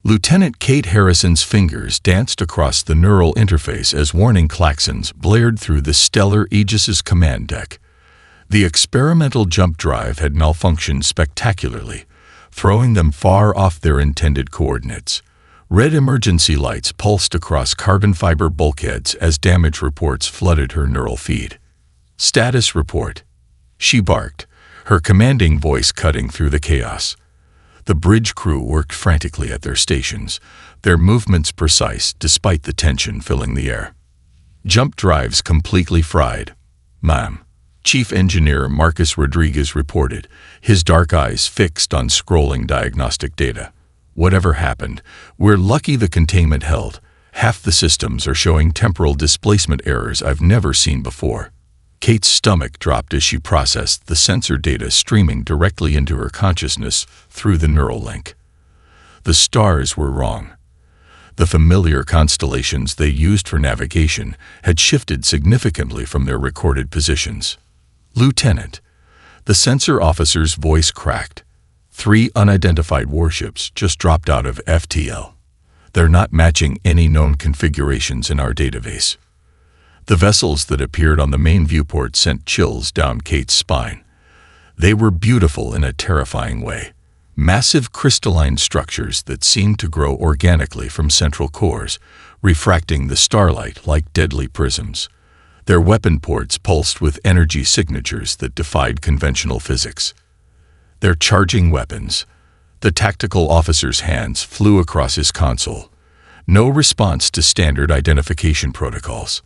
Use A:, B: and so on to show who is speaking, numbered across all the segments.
A: Lieutenant Kate Harrison's fingers danced across the neural interface as warning klaxons blared through the Stellar Aegis's command deck. The experimental jump drive had malfunctioned spectacularly, throwing them far off their intended coordinates. Red emergency lights pulsed across carbon fiber bulkheads as damage reports flooded her neural feed. "Status report," she barked, her commanding voice cutting through the chaos. The bridge crew worked frantically at their stations, their movements precise despite the tension filling the air. "Jump drives completely fried, ma'am," Chief Engineer Marcus Rodriguez reported, his dark eyes fixed on scrolling diagnostic data. "Whatever happened, we're lucky the containment held. Half the systems are showing temporal displacement errors I've never seen before." Kate's stomach dropped as she processed the sensor data streaming directly into her consciousness through the neural link. The stars were wrong. The familiar constellations they used for navigation had shifted significantly from their recorded positions. "Lieutenant," the sensor officer's voice cracked. "3 unidentified warships just dropped out of FTL. They're not matching any known configurations in our database." The vessels that appeared on the main viewport sent chills down Kate's spine. They were beautiful in a terrifying way. Massive crystalline structures that seemed to grow organically from central cores, refracting the starlight like deadly prisms. Their weapon ports pulsed with energy signatures that defied conventional physics. "They're charging weapons." The tactical officer's hands flew across his console. No response to standard identification protocols.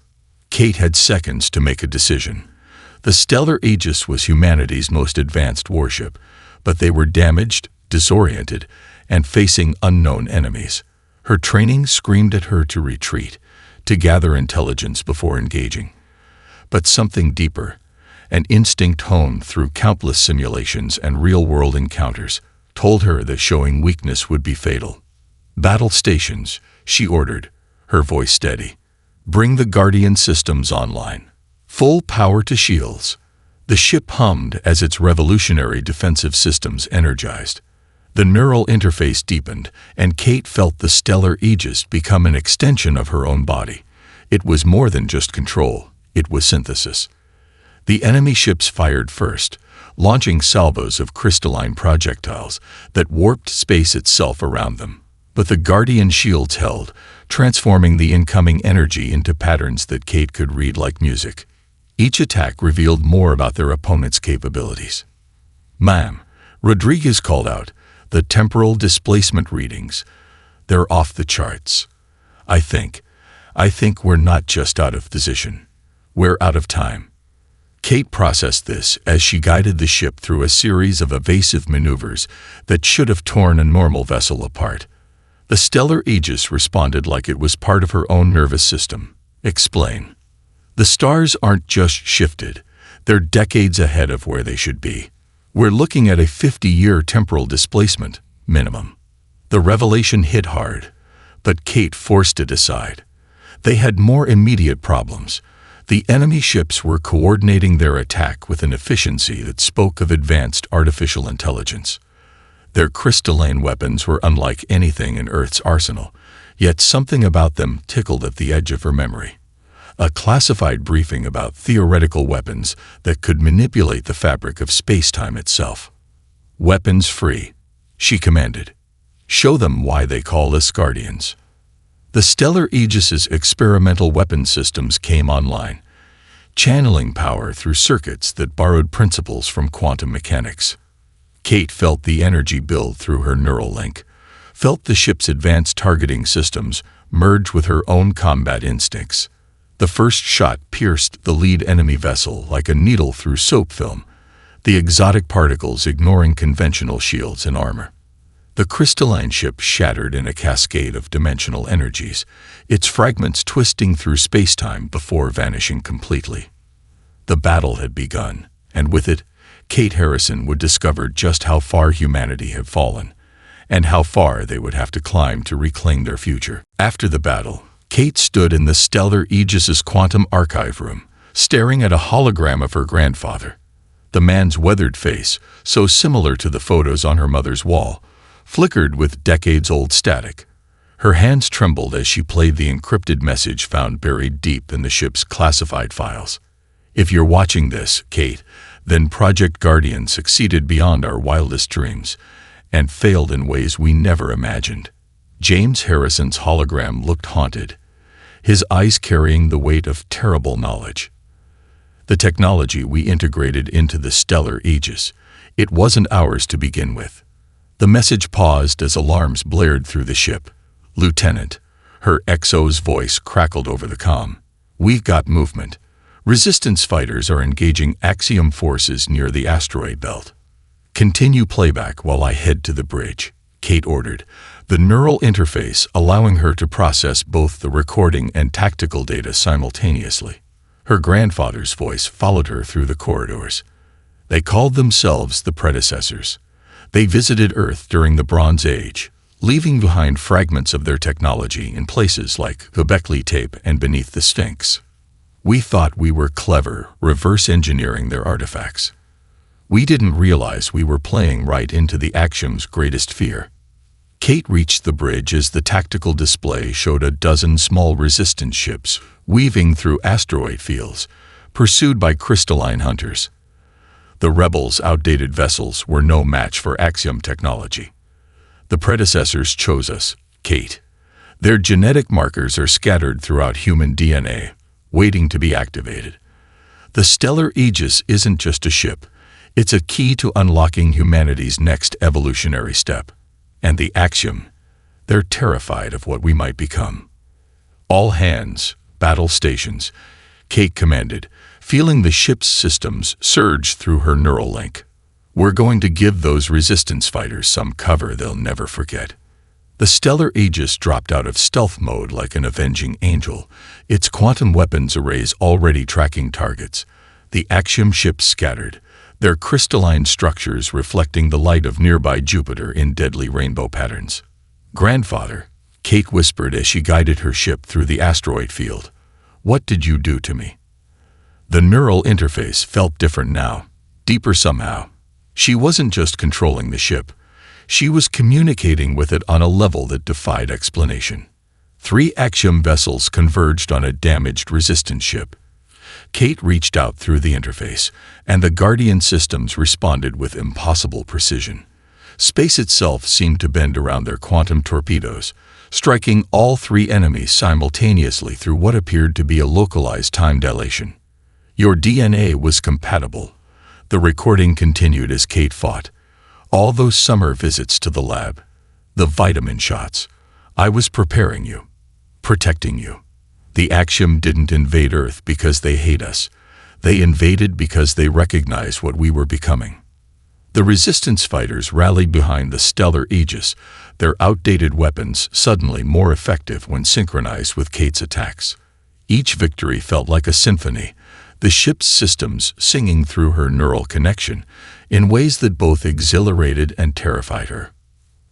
A: Kate had seconds to make a decision. The Stellar Aegis was humanity's most advanced warship, but they were damaged, disoriented, and facing unknown enemies. Her training screamed at her to retreat, to gather intelligence before engaging. But something deeper, an instinct honed through countless simulations and real-world encounters, told her that showing weakness would be fatal. "Battle stations," she ordered, her voice steady. "Bring the Guardian systems online. Full power to shields." The ship hummed as its revolutionary defensive systems energized. The neural interface deepened, and Kate felt the Stellar Aegis become an extension of her own body. It was more than just control, it was synthesis. The enemy ships fired first, launching salvos of crystalline projectiles that warped space itself around them. But the Guardian shields held, transforming the incoming energy into patterns that Kate could read like music. Each attack revealed more about their opponent's capabilities. "Ma'am," Rodriguez called out, "the temporal displacement readings, they're off the charts. I think we're not just out of position. We're out of time." Kate processed this as she guided the ship through a series of evasive maneuvers that should have torn a normal vessel apart. The Stellar Aegis responded like it was part of her own nervous system. "Explain." "The stars aren't just shifted, they're decades ahead of where they should be. We're looking at a 50-year temporal displacement, minimum." The revelation hit hard, but Kate forced it aside. They had more immediate problems. The enemy ships were coordinating their attack with an efficiency that spoke of advanced artificial intelligence. Their crystalline weapons were unlike anything in Earth's arsenal, yet something about them tickled at the edge of her memory. A classified briefing about theoretical weapons that could manipulate the fabric of space-time itself. "Weapons free," she commanded. "Show them why they call us Guardians." The Stellar Aegis's experimental weapon systems came online, channeling power through circuits that borrowed principles from quantum mechanics. Kate felt the energy build through her neural link, felt the ship's advanced targeting systems merge with her own combat instincts. The first shot pierced the lead enemy vessel like a needle through soap film, the exotic particles ignoring conventional shields and armor. The crystalline ship shattered in a cascade of dimensional energies, its fragments twisting through space-time before vanishing completely. The battle had begun, and with it, Kate Harrison would discover just how far humanity had fallen, and how far they would have to climb to reclaim their future. After the battle, Kate stood in the Stellar Aegis's quantum archive room, staring at a hologram of her grandfather. The man's weathered face, so similar to the photos on her mother's wall, flickered with decades-old static, Her hands trembled as she played the encrypted message found buried deep in the ship's classified files. If you're watching this, Kate, then Project Guardian succeeded beyond our wildest dreams and failed in ways we never imagined. James Harrison's hologram looked haunted, his eyes carrying the weight of terrible knowledge. The technology we integrated into the stellar Aegis, it wasn't ours to begin with. The message paused as alarms blared through the ship. "Lieutenant," her XO's voice crackled over the comm. "We've got movement. Resistance fighters are engaging Axiom forces near the asteroid belt." "Continue playback while I head to the bridge," Kate ordered, the neural interface allowing her to process both the recording and tactical data simultaneously. Her grandfather's voice followed her through the corridors. They called themselves the predecessors. They visited Earth during the Bronze Age, leaving behind fragments of their technology in places like Göbekli Tepe and beneath the Sphinx. "We thought we were clever, reverse engineering their artifacts. We didn't realize we were playing right into the Axiom's greatest fear." Kate reached the bridge as the tactical display showed a dozen small resistance ships weaving through asteroid fields, pursued by crystalline hunters. The rebels' outdated vessels were no match for Axiom technology. "The predecessors chose us, Kate. Their genetic markers are scattered throughout human DNA, waiting to be activated. The stellar Aegis isn't just a ship, it's a key to unlocking humanity's next evolutionary step. And the Axiom, they're terrified of what we might become." "All hands, battle stations," Kate commanded, feeling the ship's systems surge through her neural link. "We're going to give those resistance fighters some cover they'll never forget." The stellar Aegis dropped out of stealth mode like an avenging angel, its quantum weapons arrays already tracking targets. The Axiom ships scattered, their crystalline structures reflecting the light of nearby Jupiter in deadly rainbow patterns. "Grandfather," Kate whispered as she guided her ship through the asteroid field, "what did you do to me?" The neural interface felt different now, deeper somehow. She wasn't just controlling the ship. She was communicating with it on a level that defied explanation. 3 Axiom vessels converged on a damaged resistance ship. Kate reached out through the interface, and the Guardian systems responded with impossible precision. Space itself seemed to bend around their quantum torpedoes, striking all 3 enemies simultaneously through what appeared to be a localized time dilation. "Your DNA was compatible." The recording continued as Kate fought. "All those summer visits to the lab, the vitamin shots. I was preparing you, protecting you. The Axiom didn't invade Earth because they hate us. They invaded because they recognize what we were becoming." The resistance fighters rallied behind the stellar Aegis, their outdated weapons suddenly more effective when synchronized with Kate's attacks. Each victory felt like a symphony, the ship's systems singing through her neural connection in ways that both exhilarated and terrified her.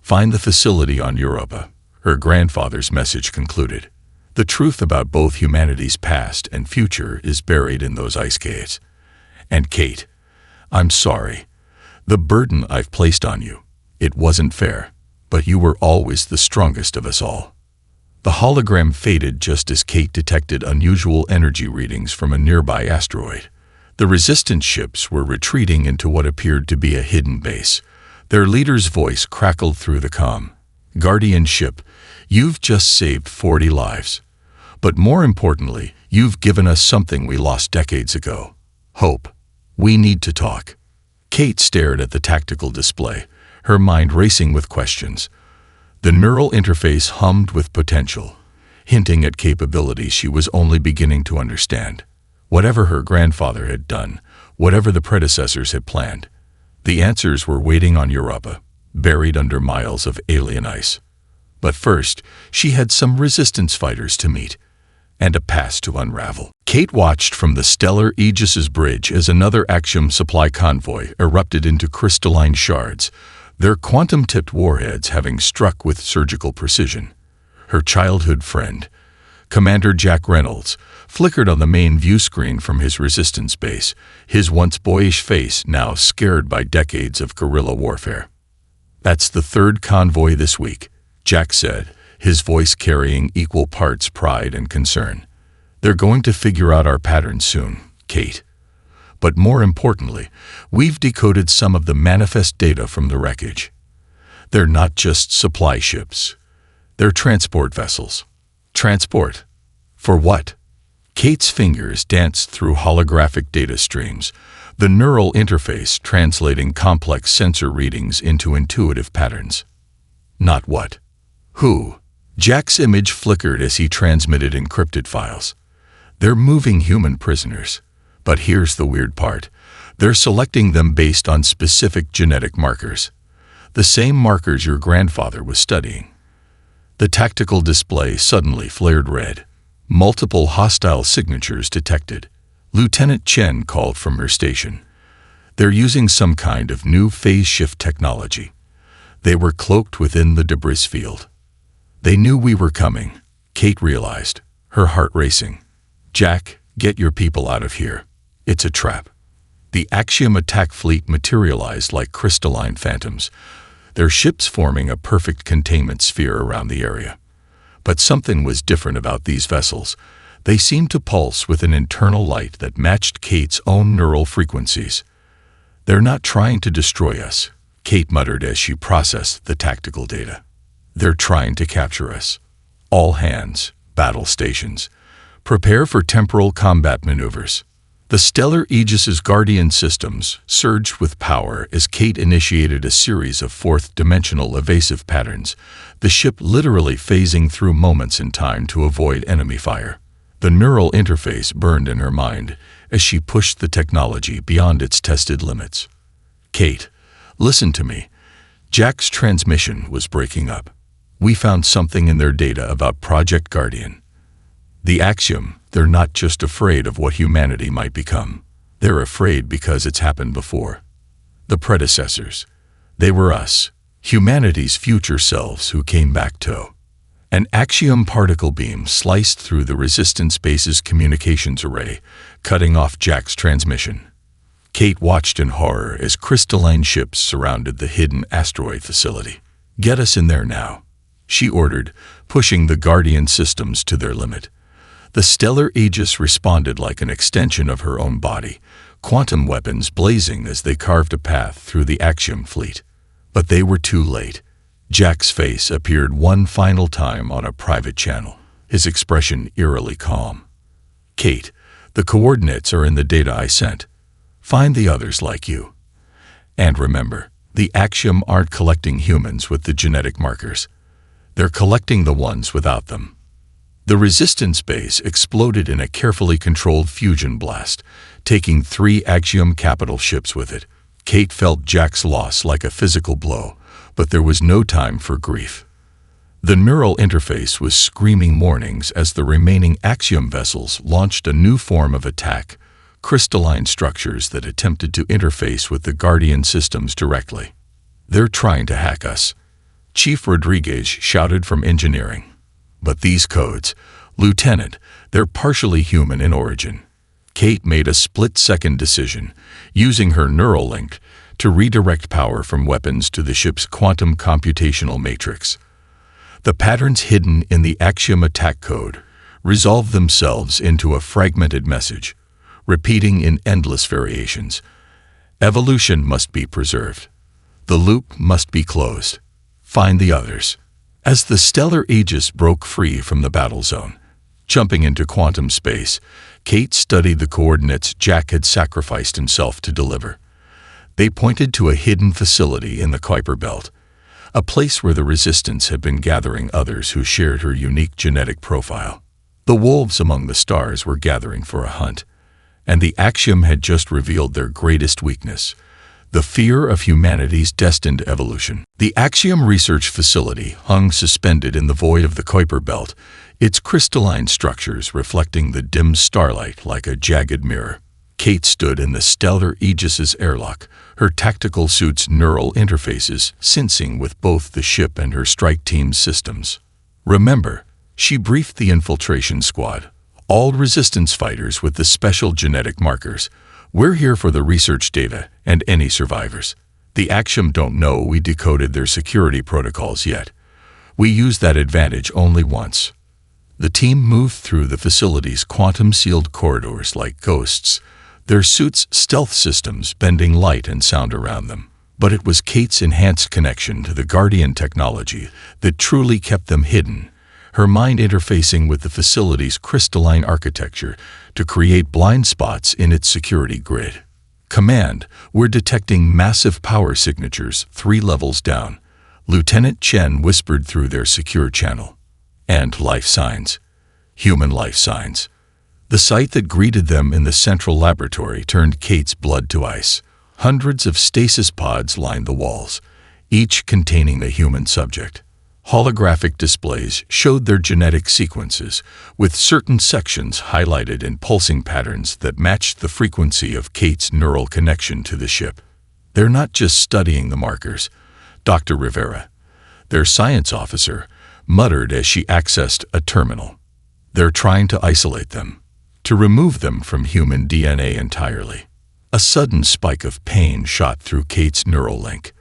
A: "Find the facility on Europa," her grandfather's message concluded. "The truth about both humanity's past and future is buried in those ice caves. And Kate, I'm sorry. The burden I've placed on you, it wasn't fair, but you were always the strongest of us all." The hologram faded just as Kate detected unusual energy readings from a nearby asteroid. The resistance ships were retreating into what appeared to be a hidden base. Their leader's voice crackled through the comm. "Guardian ship, you've just saved 40 lives. But more importantly, you've given us something we lost decades ago. Hope. We need to talk." Kate stared at the tactical display, her mind racing with questions. The neural interface hummed with potential, hinting at capabilities she was only beginning to understand. Whatever her grandfather had done, whatever the predecessors had planned, the answers were waiting on Europa, buried under miles of alien ice. But first, she had some resistance fighters to meet, and a past to unravel. Kate watched from the stellar Aegis's bridge as another Axiom supply convoy erupted into crystalline shards, their quantum-tipped warheads having struck with surgical precision. Her childhood friend, Commander Jack Reynolds, flickered on the main view screen from his resistance base, his once boyish face now scarred by decades of guerrilla warfare. "That's the 3rd convoy this week," Jack said, his voice carrying equal parts pride and concern. "They're going to figure out our patterns soon, Kate. But more importantly, we've decoded some of the manifest data from the wreckage. They're not just supply ships. They're transport vessels." "Transport? For what?" Kate's fingers danced through holographic data streams, the neural interface translating complex sensor readings into intuitive patterns. "Not what. Who?" Jack's image flickered as he transmitted encrypted files. "They're moving human prisoners. But here's the weird part. They're selecting them based on specific genetic markers. The same markers your grandfather was studying." The tactical display suddenly flared red. Multiple hostile signatures detected. Lieutenant Chen called from her station. "They're using some kind of new phase shift technology." They were cloaked within the debris field. They knew we were coming, Kate realized, her heart racing. "Jack, get your people out of here. It's a trap." The Axiom attack fleet materialized like crystalline phantoms, their ships forming a perfect containment sphere around the area. But something was different about these vessels. They seemed to pulse with an internal light that matched Kate's own neural frequencies. "They're not trying to destroy us," Kate muttered as she processed the tactical data. "They're trying to capture us. All hands, battle stations. Prepare for temporal combat maneuvers." The Stellar Aegis's Guardian systems surged with power as Kate initiated a series of fourth-dimensional evasive patterns, the ship literally phasing through moments in time to avoid enemy fire. The neural interface burned in her mind as she pushed the technology beyond its tested limits. "Kate, listen to me." Jack's transmission was breaking up. "We found something in their data about Project Guardian. The Axiom, they're not just afraid of what humanity might become. They're afraid because it's happened before. The predecessors. They were us, humanity's future selves who came back to." An Axiom particle beam sliced through the Resistance base's communications array, cutting off Jack's transmission. Kate watched in horror as crystalline ships surrounded the hidden asteroid facility. "Get us in there now," she ordered, pushing the Guardian systems to their limit. The Stellar Aegis responded like an extension of her own body, quantum weapons blazing as they carved a path through the Axiom fleet. But they were too late. Jack's face appeared one final time on a private channel, his expression eerily calm. "Kate, the coordinates are in the data I sent. Find the others like you. And remember, the Axiom aren't collecting humans with the genetic markers. They're collecting the ones without them." The Resistance base exploded in a carefully controlled fusion blast, taking 3 Axiom capital ships with it. Kate felt Jack's loss like a physical blow, but there was no time for grief. The neural interface was screaming warnings as the remaining Axiom vessels launched a new form of attack, crystalline structures that attempted to interface with the Guardian systems directly. "They're trying to hack us," Chief Rodriguez shouted from engineering. "But these codes, Lieutenant, they're partially human in origin." Kate made a split-second decision, using her neural link to redirect power from weapons to the ship's quantum computational matrix. The patterns hidden in the Axiom attack code resolved themselves into a fragmented message, repeating in endless variations. "Evolution must be preserved. The loop must be closed. Find the others." As the Stellar Aegis broke free from the battle zone, jumping into quantum space, Kate studied the coordinates Jack had sacrificed himself to deliver. They pointed to a hidden facility in the Kuiper Belt, a place where the Resistance had been gathering others who shared her unique genetic profile. The wolves among the stars were gathering for a hunt, and the Axiom had just revealed their greatest weakness: the fear of humanity's destined evolution. The Axiom Research Facility hung suspended in the void of the Kuiper Belt, its crystalline structures reflecting the dim starlight like a jagged mirror. Kate stood in the Stellar Aegis's airlock, her tactical suit's neural interfaces syncing with both the ship and her strike team's systems. "Remember," she briefed the infiltration squad, "all Resistance fighters with the special genetic markers. We're here for the research data and any survivors. The Axiom don't know we decoded their security protocols yet. We use that advantage only once. The team moved through the facility's quantum-sealed corridors like ghosts, their suits' stealth systems bending light and sound around them. But it was Kate's enhanced connection to the Guardian technology that truly kept them hidden, her mind interfacing with the facility's crystalline architecture to create blind spots in its security grid. Command, we're detecting massive power signatures 3 levels down, Lieutenant Chen whispered through their secure channel. And life signs. Human life signs. The sight that greeted them in the central laboratory turned Kate's blood to ice. Hundreds of stasis pods lined the walls, each containing a human subject. Holographic displays showed their genetic sequences, with certain sections highlighted in pulsing patterns that matched the frequency of Kate's neural connection to the ship. They're not just studying the markers, Dr. Rivera, their science officer, muttered as she accessed a terminal. They're trying to isolate them, to remove them from human DNA entirely. A sudden spike of pain shot through Kate's neural link.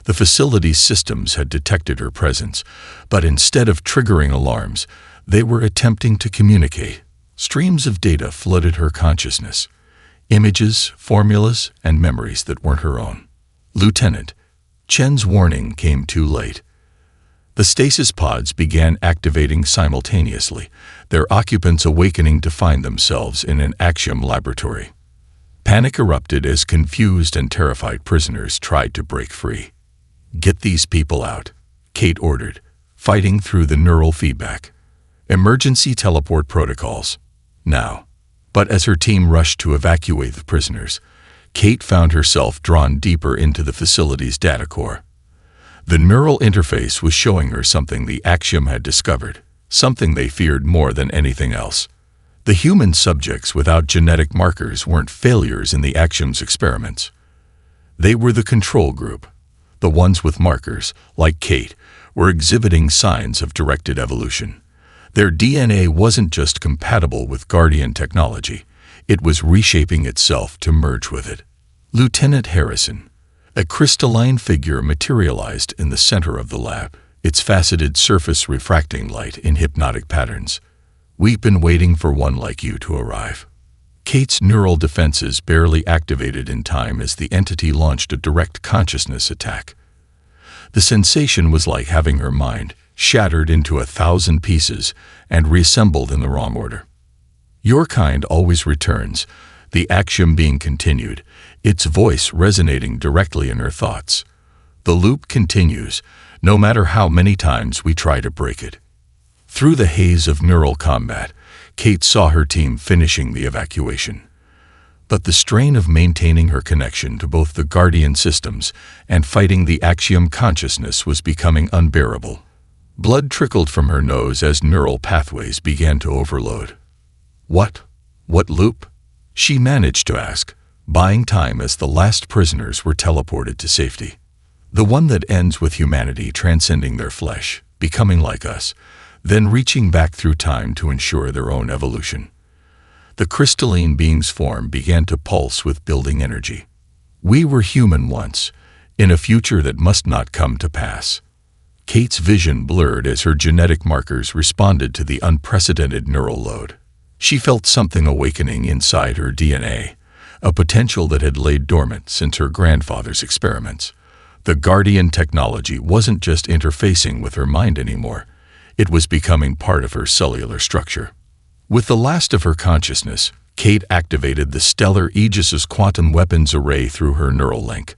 A: The facility's systems had detected her presence, but instead of triggering alarms, they were attempting to communicate. Streams of data flooded her consciousness. Images, formulas, and memories that weren't her own. Lieutenant Chen's warning came too late. The stasis pods began activating simultaneously, their occupants awakening to find themselves in an Axiom laboratory. Panic erupted as confused and terrified prisoners tried to break free. "Get these people out," Kate ordered, fighting through the neural feedback. "Emergency teleport protocols. Now." But as her team rushed to evacuate the prisoners, Kate found herself drawn deeper into the facility's data core. The neural interface was showing her something the Axiom had discovered, something they feared more than anything else. The human subjects without genetic markers weren't failures in the Axiom's experiments. They were the control group. The ones with markers, like Kate, were exhibiting signs of directed evolution. Their DNA wasn't just compatible with Guardian technology, it was reshaping itself to merge with it. Lieutenant Harrison, a crystalline figure materialized in the center of the lab, its faceted surface refracting light in hypnotic patterns. "We've been waiting for one like you to arrive." Kate's neural defenses barely activated in time as the entity launched a direct consciousness attack. The sensation was like having her mind shattered into 1,000 pieces and reassembled in the wrong order. "Your kind always returns," the Axiom being continued, its voice resonating directly in her thoughts. "The loop continues, no matter how many times we try to break it." Through the haze of neural combat, Kate saw her team finishing the evacuation. But the strain of maintaining her connection to both the Guardian systems and fighting the Axiom consciousness was becoming unbearable. Blood trickled from her nose as neural pathways began to overload. What loop?" she managed to ask, buying time as the last prisoners were teleported to safety. "The one that ends with humanity transcending their flesh, becoming like us, then reaching back through time to ensure their own evolution." The crystalline being's form began to pulse with building energy. "We were human once, in a future that must not come to pass." Kate's vision blurred as her genetic markers responded to the unprecedented neural load. She felt something awakening inside her DNA, a potential that had laid dormant since her grandfather's experiments. The Guardian technology wasn't just interfacing with her mind anymore. It was becoming part of her cellular structure. With the last of her consciousness, Kate activated the stellar Aegis's quantum weapons array through her neural link.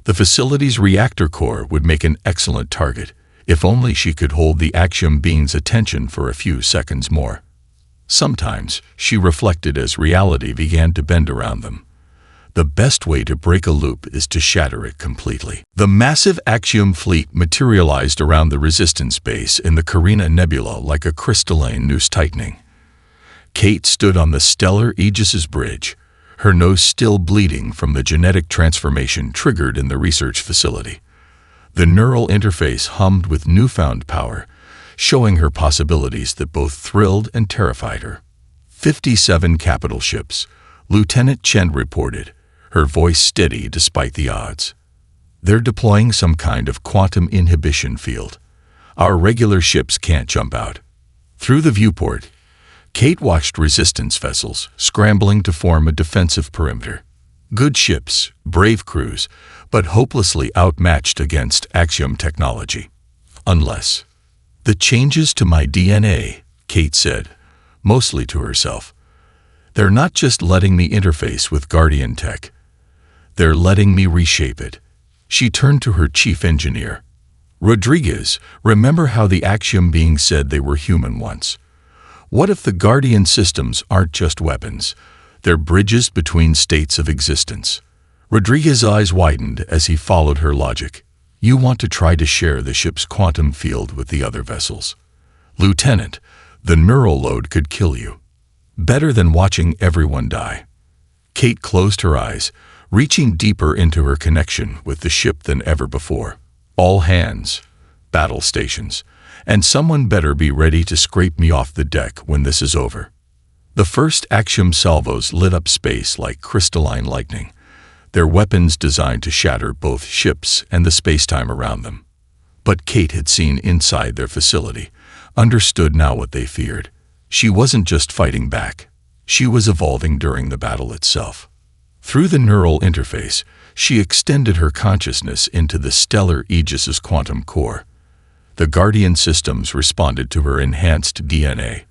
A: The facility's reactor core would make an excellent target, if only she could hold the Axiom being's attention for a few seconds more. Sometimes, she reflected as reality began to bend around them. The best way to break a loop is to shatter it completely. The massive Axiom fleet materialized around the resistance base in the Carina Nebula like a crystalline noose tightening. Kate stood on the stellar Aegis's bridge, her nose still bleeding from the genetic transformation triggered in the research facility. The neural interface hummed with newfound power, showing her possibilities that both thrilled and terrified her. 57 capital ships, Lieutenant Chen reported, her voice steady despite the odds. "They're deploying some kind of quantum inhibition field. Our regular ships can't jump out." Through the viewport, Kate watched resistance vessels scrambling to form a defensive perimeter. Good ships, brave crews, but hopelessly outmatched against Axiom technology. "Unless the changes to my DNA," Kate said, mostly to herself. "They're not just letting me interface with Guardian tech. They're letting me reshape it." She turned to her chief engineer. "Rodriguez, remember how the Axiom beings said they were human once? What if the Guardian systems aren't just weapons? They're bridges between states of existence." Rodriguez's eyes widened as he followed her logic. "You want to try to share the ship's quantum field with the other vessels. Lieutenant, the neural load could kill you. Better than watching everyone die." Kate closed her eyes, reaching deeper into her connection with the ship than ever before. "All hands, battle stations, and someone better be ready to scrape me off the deck when this is over." The first Axiom salvos lit up space like crystalline lightning, their weapons designed to shatter both ships and the spacetime around them. But Kate had seen inside their facility, understood now what they feared. She wasn't just fighting back. She was evolving during the battle itself. Through the neural interface, she extended her consciousness into the stellar Aegis's quantum core. The Guardian systems responded to her enhanced DNA,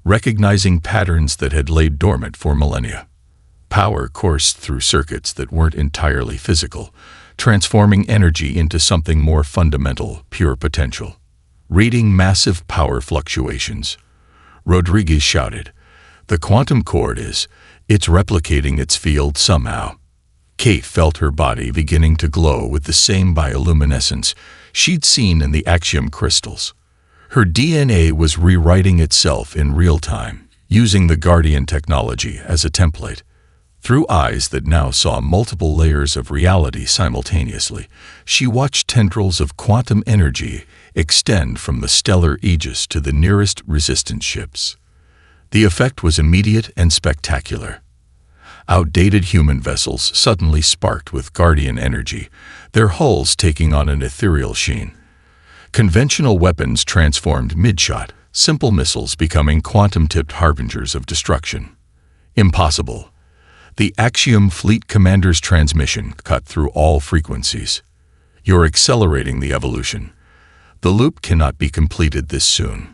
A: recognizing patterns that had laid dormant for millennia. Power coursed through circuits that weren't entirely physical, transforming energy into something more fundamental, pure potential. Reading massive power fluctuations. Rodriguez shouted, "The quantum cord it's replicating its field somehow." Kate felt her body beginning to glow with the same bioluminescence she'd seen in the Axiom crystals. Her DNA was rewriting itself in real time, using the Guardian technology as a template. Through eyes that now saw multiple layers of reality simultaneously, she watched tendrils of quantum energy extend from the stellar Aegis to the nearest resistance ships. The effect was immediate and spectacular. Outdated human vessels suddenly sparked with Guardian energy, their hulls taking on an ethereal sheen. Conventional weapons transformed mid-shot, simple missiles becoming quantum-tipped harbingers of destruction. Impossible. The Axiom Fleet Commander's transmission cut through all frequencies. "You're accelerating the evolution. The loop cannot be completed this soon."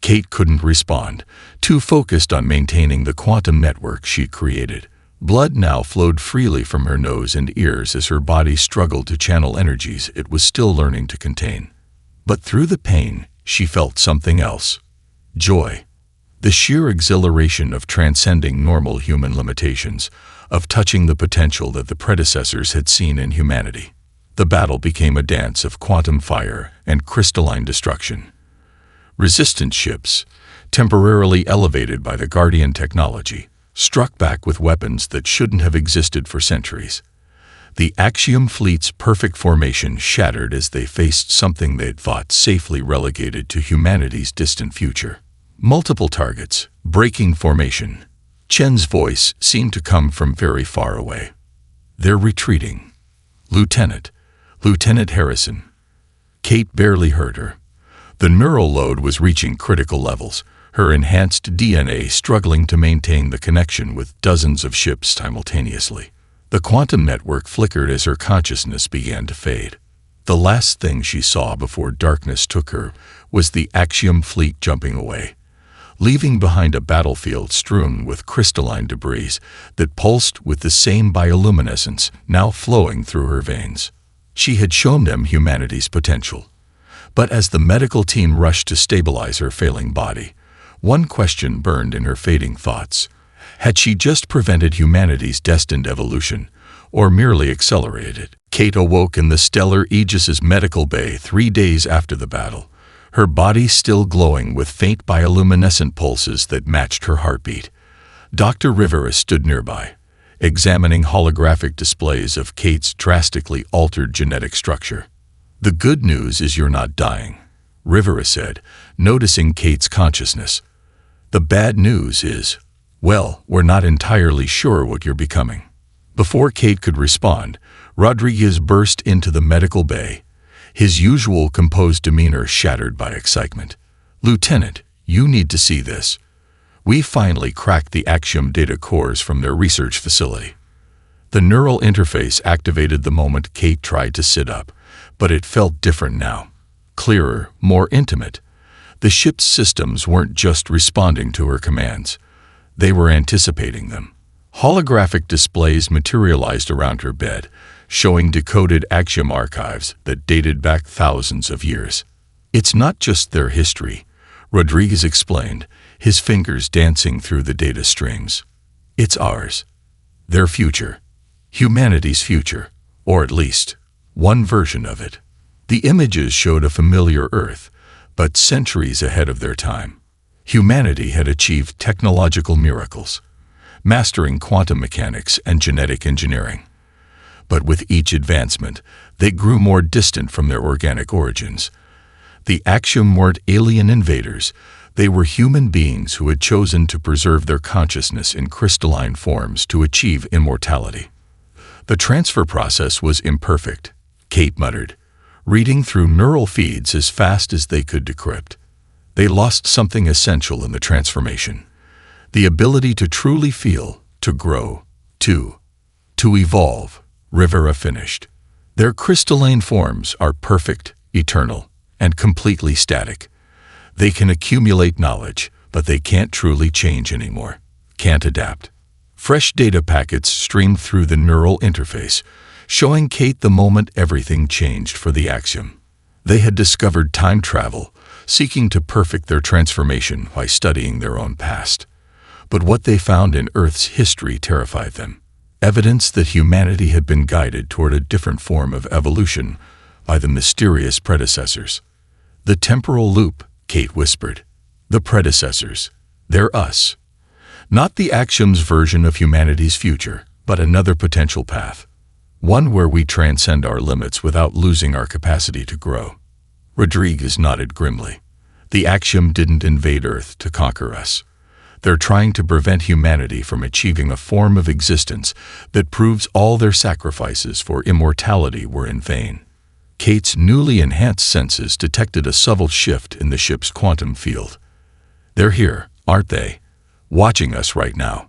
A: Kate couldn't respond, too focused on maintaining the quantum network she'd created. Blood now flowed freely from her nose and ears as her body struggled to channel energies it was still learning to contain. But through the pain, she felt something else. Joy. The sheer exhilaration of transcending normal human limitations, of touching the potential that the predecessors had seen in humanity. The battle became a dance of quantum fire and crystalline destruction. Resistance ships, temporarily elevated by the Guardian technology, struck back with weapons that shouldn't have existed for centuries. The Axiom fleet's perfect formation shattered as they faced something they'd thought safely relegated to humanity's distant future. Multiple targets, breaking formation. Chen's voice seemed to come from very far away. "They're retreating. Lieutenant Harrison." Kate barely heard her. The neural load was reaching critical levels, her enhanced DNA struggling to maintain the connection with dozens of ships simultaneously. The quantum network flickered as her consciousness began to fade. The last thing she saw before darkness took her was the Axiom fleet jumping away, leaving behind a battlefield strewn with crystalline debris that pulsed with the same bioluminescence now flowing through her veins. She had shown them humanity's potential. But as the medical team rushed to stabilize her failing body, one question burned in her fading thoughts. Had she just prevented humanity's destined evolution, or merely accelerated it? Kate awoke in the stellar Aegis's medical bay 3 days after the battle, her body still glowing with faint bioluminescent pulses that matched her heartbeat. Dr. Rivera stood nearby, examining holographic displays of Kate's drastically altered genetic structure. "The good news is you're not dying," Rivera said, noticing Kate's consciousness. "The bad news is, well, we're not entirely sure what you're becoming." Before Kate could respond, Rodriguez burst into the medical bay, his usual composed demeanor shattered by excitement. "Lieutenant, you need to see this. We finally cracked the Axiom data cores from their research facility." The neural interface activated the moment Kate tried to sit up, but it felt different now. Clearer, more intimate. The ship's systems weren't just responding to her commands. They were anticipating them. Holographic displays materialized around her bed, showing decoded Axiom archives that dated back thousands of years. "It's not just their history," Rodriguez explained, his fingers dancing through the data streams. "It's ours. Their future. Humanity's future, or at least one version of it." The images showed a familiar Earth, but centuries ahead of their time. Humanity had achieved technological miracles, mastering quantum mechanics and genetic engineering. But with each advancement, they grew more distant from their organic origins. The Axiom weren't alien invaders. They were human beings who had chosen to preserve their consciousness in crystalline forms to achieve immortality. The transfer process was imperfect, Kate muttered, reading through neural feeds as fast as they could decrypt. They lost something essential in the transformation: the ability to truly feel, to grow, to evolve. Rivera finished. Their crystalline forms are perfect, eternal, and completely static. They can accumulate knowledge, but they can't truly change anymore, can't adapt. Fresh data packets streamed through the neural interface, showing Kate the moment everything changed for the Axiom. They had discovered time travel, seeking to perfect their transformation while studying their own past. But what they found in Earth's history terrified them: evidence that humanity had been guided toward a different form of evolution by the mysterious predecessors. "The temporal loop," Kate whispered. "The predecessors. They're us. Not the Axiom's version of humanity's future, but another potential path. One where we transcend our limits without losing our capacity to grow." Rodriguez nodded grimly. "The Axiom didn't invade Earth to conquer us. They're trying to prevent humanity from achieving a form of existence that proves all their sacrifices for immortality were in vain." Kate's newly enhanced senses detected a subtle shift in the ship's quantum field. "They're here, aren't they? Watching us right now."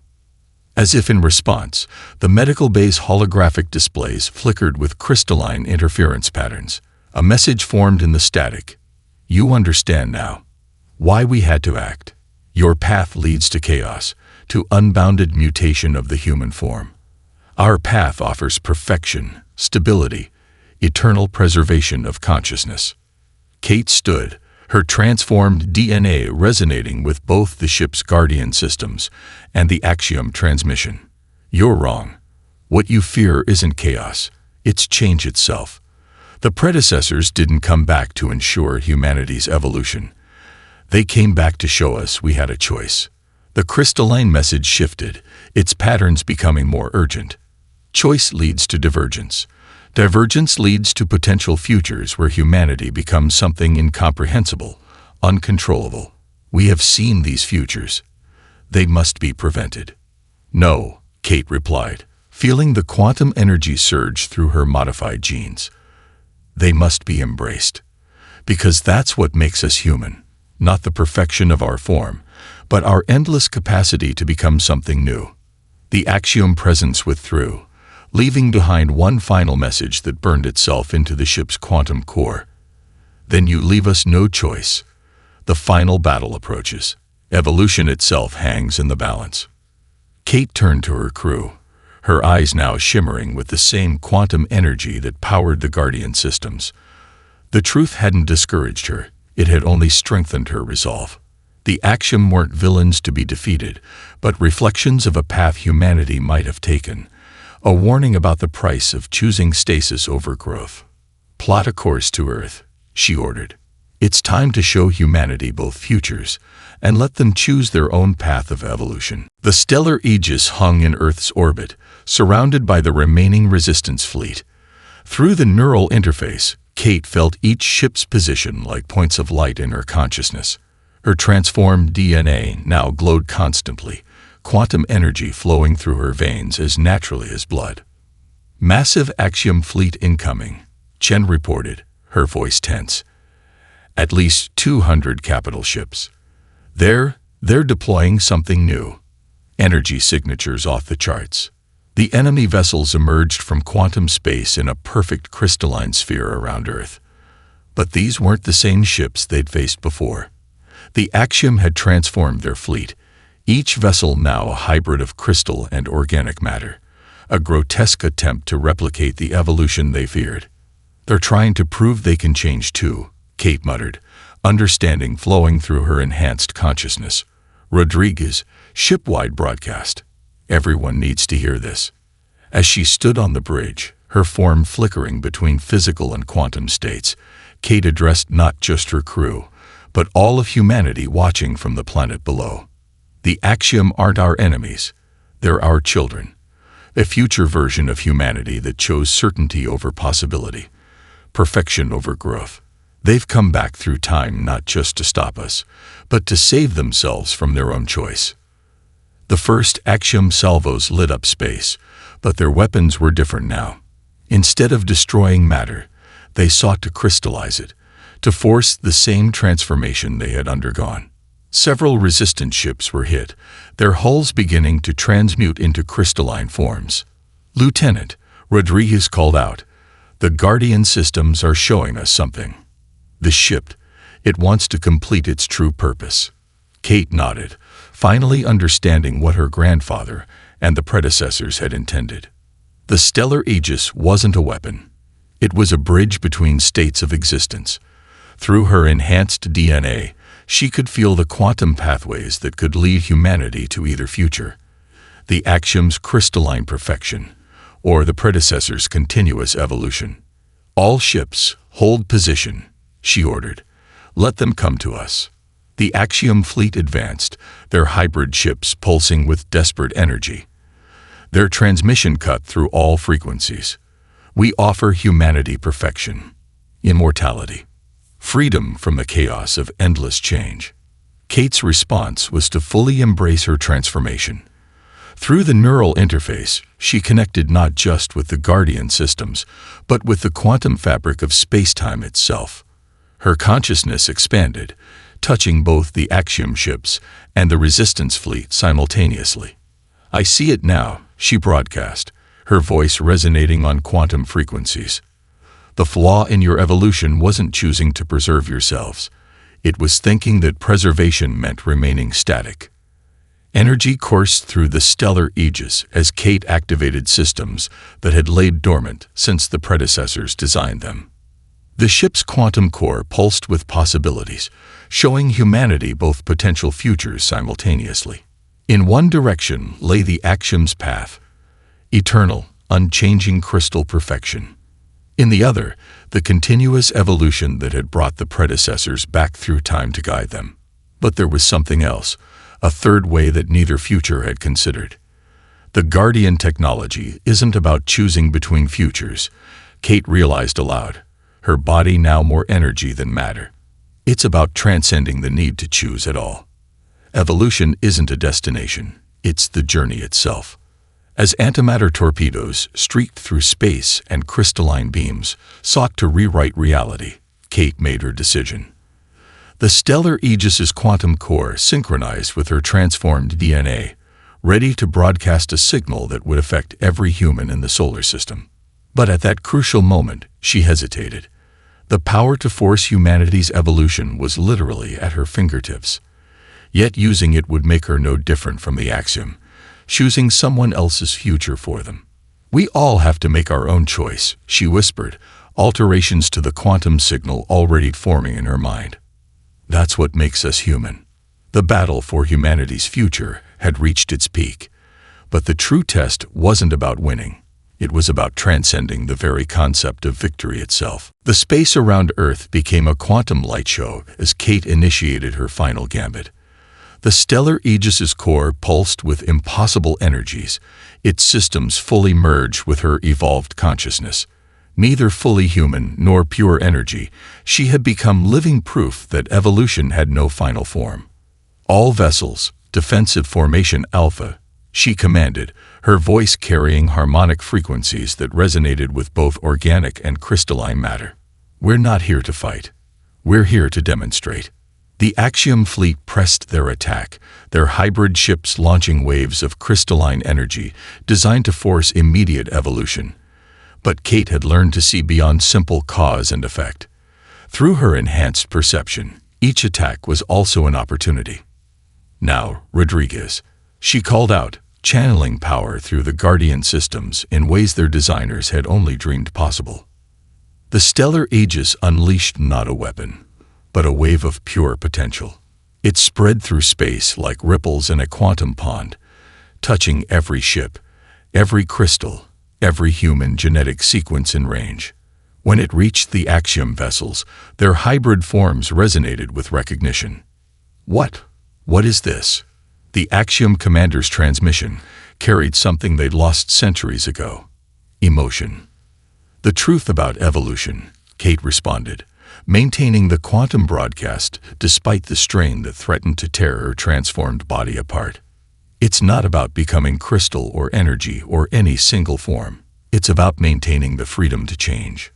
A: As if in response, the medical bay's holographic displays flickered with crystalline interference patterns. A message formed in the static: "You understand now why we had to act. Your path leads to chaos, to unbounded mutation of the human form. Our path offers perfection, stability, eternal preservation of consciousness." Kate stood, her transformed DNA resonating with both the ship's guardian systems and the Axiom transmission. "You're wrong. What you fear isn't chaos, it's change itself. The predecessors didn't come back to ensure humanity's evolution. They came back to show us we had a choice." The crystalline message shifted, its patterns becoming more urgent. Choice leads to divergence. Divergence leads to potential futures where humanity becomes something incomprehensible, uncontrollable. We have seen these futures. They must be prevented. "No," Kate replied, feeling the quantum energy surge through her modified genes. "They must be embraced. Because that's what makes us human. Not the perfection of our form, but our endless capacity to become something new." The Axiom presence withdrew, leaving behind one final message that burned itself into the ship's quantum core. "Then you leave us no choice. The final battle approaches. Evolution itself hangs in the balance." Kate turned to her crew, her eyes now shimmering with the same quantum energy that powered the Guardian systems. The truth hadn't discouraged her, it had only strengthened her resolve. The Axiom weren't villains to be defeated, but reflections of a path humanity might have taken. A warning about the price of choosing stasis over growth. "Plot a course to Earth," she ordered. "It's time to show humanity both futures, and let them choose their own path of evolution." The stellar Aegis hung in Earth's orbit, surrounded by the remaining Resistance fleet. Through the neural interface, Kate felt each ship's position like points of light in her consciousness. Her transformed DNA now glowed constantly, quantum energy flowing through her veins as naturally as blood. "Massive Axiom fleet incoming," Chen reported, her voice tense. At least 200 capital ships. They're deploying something new. Energy signatures off the charts. The enemy vessels emerged from quantum space in a perfect crystalline sphere around Earth. But these weren't the same ships they'd faced before. The Axiom had transformed their fleet, each vessel now a hybrid of crystal and organic matter, a grotesque attempt to replicate the evolution they feared. "They're trying to prove they can change too," Kate muttered, understanding flowing through her enhanced consciousness. Rodriguez, ship-wide broadcast. Everyone needs to hear this. As she stood on the bridge, her form flickering between physical and quantum states, Kate addressed not just her crew, but all of humanity watching from the planet below. The Axiom aren't our enemies. They're our children. A future version of humanity that chose certainty over possibility, perfection over growth. They've come back through time not just to stop us, but to save themselves from their own choice. The first Axiom salvos lit up space, but their weapons were different now. Instead of destroying matter, they sought to crystallize it, to force the same transformation they had undergone. Several resistance ships were hit, their hulls beginning to transmute into crystalline forms. "Lieutenant," Rodriguez called out, "the Guardian systems are showing us something." The ship, it wants to complete its true purpose. Kate nodded, finally understanding what her grandfather and the predecessors had intended. The stellar aegis wasn't a weapon. It was a bridge between states of existence. Through her enhanced DNA, she could feel the quantum pathways that could lead humanity to either future, the Axiom's crystalline perfection, or the predecessor's continuous evolution. "All ships, hold position," she ordered. "Let them come to us." The Axiom fleet advanced, their hybrid ships pulsing with desperate energy. Their transmission cut through all frequencies. "We offer humanity perfection, immortality, freedom from the chaos of endless change." Kate's response was to fully embrace her transformation. Through the neural interface, she connected not just with the Guardian systems, but with the quantum fabric of space-time itself. Her consciousness expanded, touching both the Axiom ships and the Resistance fleet simultaneously. "I see it now," she broadcast, her voice resonating on quantum frequencies. "The flaw in your evolution wasn't choosing to preserve yourselves. It was thinking that preservation meant remaining static." Energy coursed through the stellar aegis as Kate activated systems that had laid dormant since the predecessors designed them. The ship's quantum core pulsed with possibilities, showing humanity both potential futures simultaneously. In one direction lay the Axiom's path, eternal, unchanging crystal perfection. In the other, the continuous evolution that had brought the predecessors back through time to guide them. But there was something else, a third way that neither future had considered. The Guardian technology isn't about choosing between futures, Kate realized aloud, her body now more energy than matter. It's about transcending the need to choose at all. Evolution isn't a destination, it's the journey itself. As antimatter torpedoes streaked through space and crystalline beams sought to rewrite reality, Kate made her decision. The stellar aegis's quantum core synchronized with her transformed DNA, ready to broadcast a signal that would affect every human in the solar system. But at that crucial moment, she hesitated. The power to force humanity's evolution was literally at her fingertips. Yet using it would make her no different from the Axiom, choosing someone else's future for them. "We all have to make our own choice," she whispered, alterations to the quantum signal already forming in her mind. "That's what makes us human." The battle for humanity's future had reached its peak. But the true test wasn't about winning. It was about transcending the very concept of victory itself. The space around Earth became a quantum light show as Kate initiated her final gambit. The stellar aegis's core pulsed with impossible energies, its systems fully merged with her evolved consciousness. Neither fully human nor pure energy, she had become living proof that evolution had no final form. "All vessels, defensive formation Alpha," she commanded, her voice carrying harmonic frequencies that resonated with both organic and crystalline matter. "We're not here to fight. We're here to demonstrate." The Axiom fleet pressed their attack, their hybrid ships launching waves of crystalline energy designed to force immediate evolution. But Kate had learned to see beyond simple cause and effect. Through her enhanced perception, each attack was also an opportunity. "Now, Rodriguez," she called out, channeling power through the Guardian systems in ways their designers had only dreamed possible. The stellar Aegis unleashed not a weapon, but a wave of pure potential. It spread through space like ripples in a quantum pond, touching every ship, every crystal, every human genetic sequence in range. When it reached the Axiom vessels, their hybrid forms resonated with recognition. What is this?" The Axiom commander's transmission carried something they'd lost centuries ago: emotion. "The truth about evolution," Kate responded, maintaining the quantum broadcast despite the strain that threatened to tear her transformed body apart. "It's not about becoming crystal or energy or any single form. It's about maintaining the freedom to change."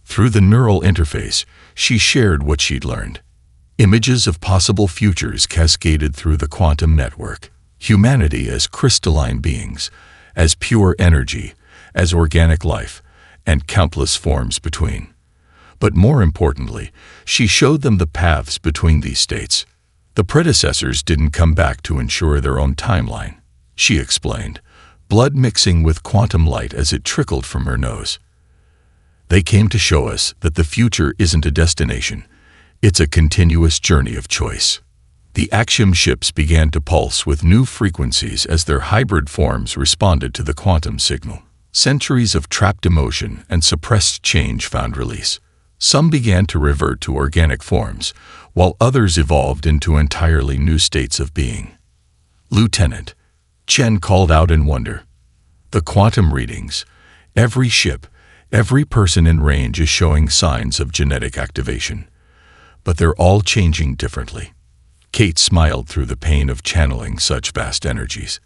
A: Through the neural interface, she shared what she'd learned. Images of possible futures cascaded through the quantum network. Humanity as crystalline beings, as pure energy, as organic life, and countless forms between. But more importantly, she showed them the paths between these states. The predecessors didn't come back to ensure their own timeline, she explained, blood mixing with quantum light as it trickled from her nose. "They came to show us that the future isn't a destination. It's a continuous journey of choice." The Axiom ships began to pulse with new frequencies as their hybrid forms responded to the quantum signal. Centuries of trapped emotion and suppressed change found release. Some began to revert to organic forms, while others evolved into entirely new states of being. "Lieutenant," Chen called out in wonder. "The quantum readings. Every ship, every person in range is showing signs of genetic activation. But they're all changing differently." Kate smiled through the pain of channeling such vast energies.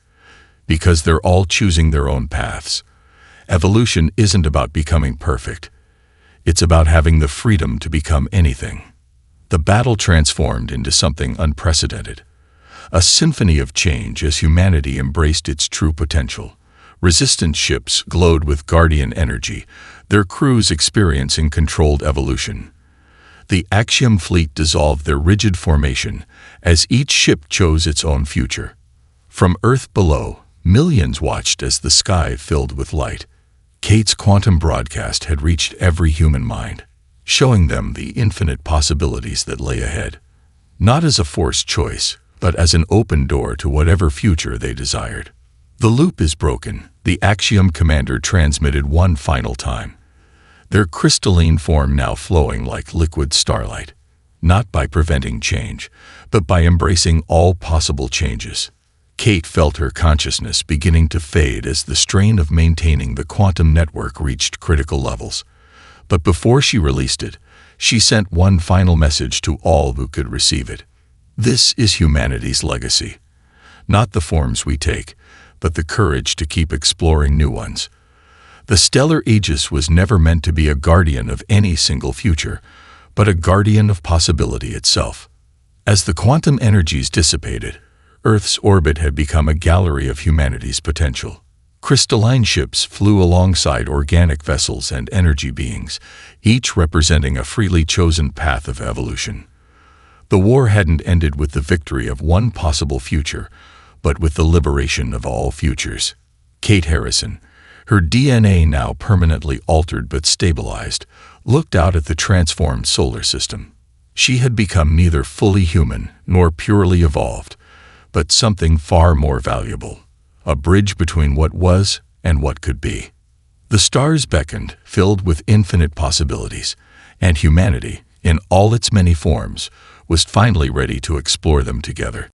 A: "Because they're all choosing their own paths. Evolution isn't about becoming perfect. It's about having the freedom to become anything." The battle transformed into something unprecedented. A symphony of change as humanity embraced its true potential. Resistant ships glowed with Guardian energy, their crews experiencing controlled evolution. The Axiom fleet dissolved their rigid formation as each ship chose its own future. From Earth below, millions watched as the sky filled with light. Kate's quantum broadcast had reached every human mind, showing them the infinite possibilities that lay ahead. Not as a forced choice, but as an open door to whatever future they desired. "The loop is broken," the Axiom commander transmitted one final time, their crystalline form now flowing like liquid starlight, not by preventing change, but by embracing all possible changes. Kate felt her consciousness beginning to fade as the strain of maintaining the quantum network reached critical levels. But before she released it, she sent one final message to all who could receive it. "This is humanity's legacy. Not the forms we take, but the courage to keep exploring new ones." The stellar Aegis was never meant to be a guardian of any single future, but a guardian of possibility itself. As the quantum energies dissipated, Earth's orbit had become a gallery of humanity's potential. Crystalline ships flew alongside organic vessels and energy beings, each representing a freely chosen path of evolution. The war hadn't ended with the victory of one possible future, but with the liberation of all futures. Kate Harrison, her DNA now permanently altered but stabilized, looked out at the transformed solar system. She had become neither fully human nor purely evolved, but something far more valuable, a bridge between what was and what could be. The stars beckoned, filled with infinite possibilities, and humanity, in all its many forms, was finally ready to explore them together.